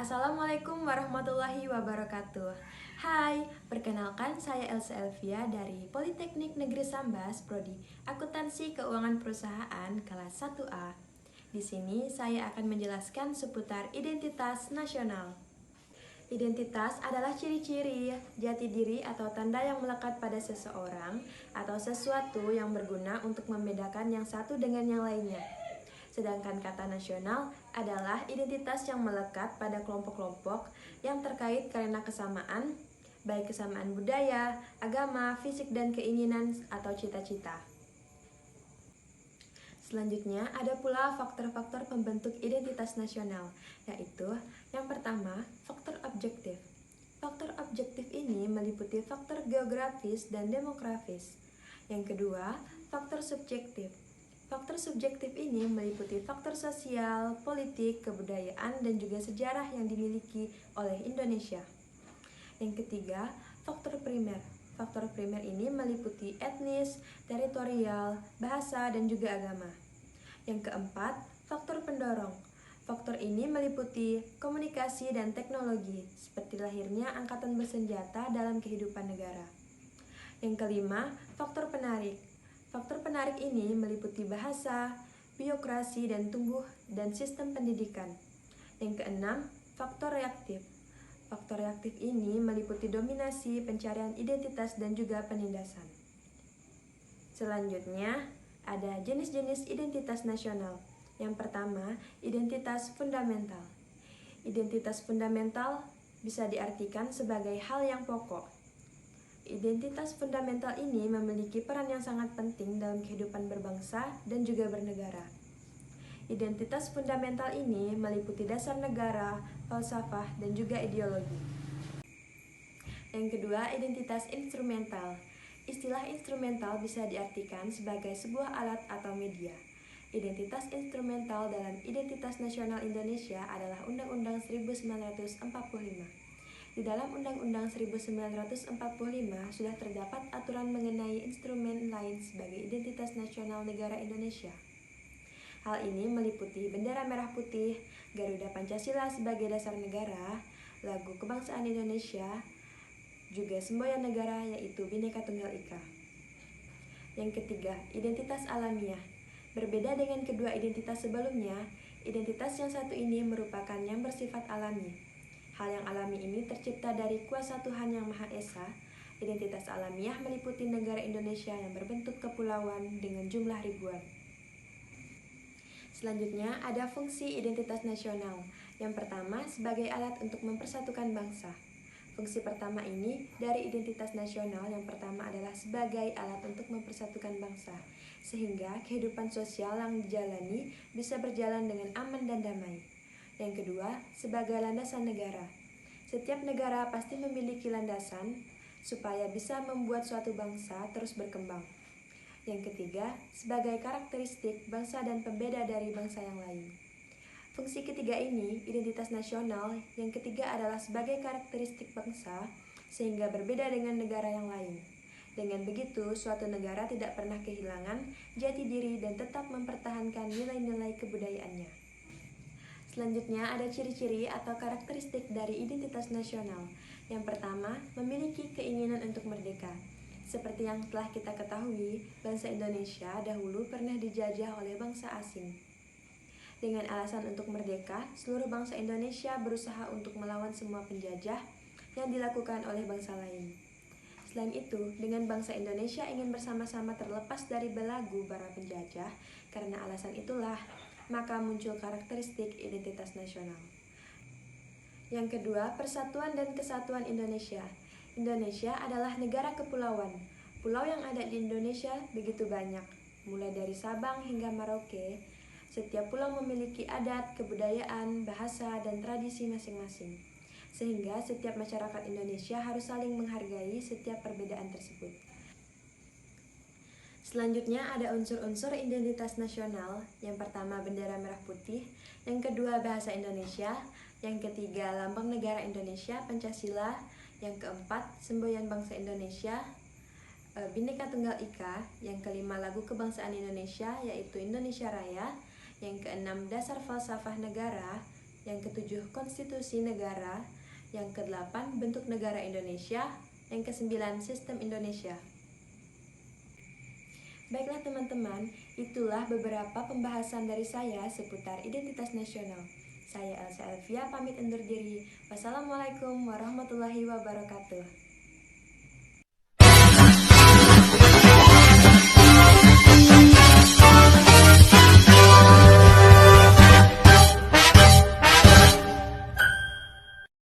Assalamualaikum warahmatullahi wabarakatuh. Hai, perkenalkan saya Elsa Elvia dari Politeknik Negeri Sambas, Prodi Akuntansi Keuangan Perusahaan kelas 1A. Di sini saya akan menjelaskan seputar identitas nasional. Identitas adalah ciri-ciri, jati diri atau tanda yang melekat pada seseorang atau sesuatu yang berguna untuk membedakan yang satu dengan yang lainnya. Sedangkan kata nasional adalah identitas yang melekat pada kelompok-kelompok yang terkait karena kesamaan, baik kesamaan budaya, agama, fisik, dan keinginan atau cita-cita. Selanjutnya, ada pula faktor-faktor pembentuk identitas nasional, yaitu yang pertama, faktor objektif. Faktor objektif ini meliputi faktor geografis dan demografis. Yang kedua, faktor subjektif. Faktor subjektif ini meliputi faktor sosial, politik, kebudayaan, dan juga sejarah yang dimiliki oleh Indonesia. Yang ketiga, faktor primer. Faktor primer ini meliputi etnis, teritorial, bahasa, dan juga agama. Yang keempat, faktor pendorong. Faktor ini meliputi komunikasi dan teknologi, seperti lahirnya angkatan bersenjata dalam kehidupan negara. Yang kelima, faktor penarik. Faktor penarik ini meliputi bahasa, biokrasi, dan tumbuh dan sistem pendidikan. Yang keenam, faktor reaktif. Faktor reaktif ini meliputi dominasi, pencarian identitas, dan juga penindasan. Selanjutnya, ada jenis-jenis identitas nasional. Yang pertama, identitas fundamental. Identitas fundamental bisa diartikan sebagai hal yang pokok. Identitas fundamental ini memiliki peran yang sangat penting dalam kehidupan berbangsa dan juga bernegara. Identitas fundamental ini meliputi dasar negara, falsafah, dan juga ideologi. Yang kedua, identitas instrumental. Istilah instrumental bisa diartikan sebagai sebuah alat atau media. Identitas instrumental dalam identitas nasional Indonesia adalah Undang-Undang 1945. Di dalam Undang-Undang 1945 sudah terdapat aturan mengenai instrumen lain sebagai identitas nasional negara Indonesia. Hal ini meliputi bendera merah putih, Garuda Pancasila sebagai dasar negara, lagu kebangsaan Indonesia, juga semboyan negara yaitu Bhinneka Tunggal Ika. Yang ketiga, identitas alamiah. Berbeda dengan kedua identitas sebelumnya, identitas yang satu ini merupakan yang bersifat alami. Hal yang alami ini tercipta dari kuasa Tuhan Yang Maha Esa. Identitas alamiah meliputi negara Indonesia yang berbentuk kepulauan dengan jumlah ribuan. Selanjutnya, ada fungsi identitas nasional. Yang pertama, sebagai alat untuk mempersatukan bangsa. Fungsi pertama ini dari identitas nasional yang pertama adalah sebagai alat untuk mempersatukan bangsa, sehingga kehidupan sosial yang dijalani bisa berjalan dengan aman dan damai. Yang kedua, sebagai landasan negara. Setiap negara pasti memiliki landasan supaya bisa membuat suatu bangsa terus berkembang. Yang ketiga, sebagai karakteristik bangsa dan pembeda dari bangsa yang lain. Fungsi ketiga ini, identitas nasional, yang ketiga adalah sebagai karakteristik bangsa, sehingga berbeda dengan negara yang lain. Dengan begitu, suatu negara tidak pernah kehilangan jati diri dan tetap mempertahankan nilai-nilai kebudayaannya. Selanjutnya, ada ciri-ciri atau karakteristik dari identitas nasional. Yang pertama, memiliki keinginan untuk merdeka. Seperti yang telah kita ketahui, bangsa Indonesia dahulu pernah dijajah oleh bangsa asing. Dengan alasan untuk merdeka, seluruh bangsa Indonesia berusaha untuk melawan semua penjajah yang dilakukan oleh bangsa lain. Selain itu, dengan bangsa Indonesia ingin bersama-sama terlepas dari belenggu para penjajah, karena alasan itulah, maka muncul karakteristik identitas nasional. Yang kedua, persatuan dan kesatuan Indonesia. Indonesia adalah negara kepulauan. Pulau yang ada di Indonesia begitu banyak, mulai dari Sabang hingga Merauke. Setiap pulau memiliki adat, kebudayaan, bahasa, dan tradisi masing-masing. Sehingga setiap masyarakat Indonesia harus saling menghargai setiap perbedaan tersebut. Selanjutnya ada unsur-unsur identitas nasional. Yang pertama, bendera merah putih. Yang kedua, bahasa Indonesia. Yang ketiga, lambang negara Indonesia, Pancasila. Yang keempat, semboyan bangsa Indonesia, Bhinneka Tunggal Ika. Yang kelima, lagu kebangsaan Indonesia, yaitu Indonesia Raya. Yang keenam, dasar falsafah negara. Yang ketujuh, konstitusi negara. Yang kedelapan, bentuk negara Indonesia. Yang kesembilan, sistem Indonesia. Baiklah teman-teman, itulah beberapa pembahasan dari saya seputar identitas nasional. Saya Elsa Elvia pamit undur diri. Wassalamualaikum warahmatullahi wabarakatuh.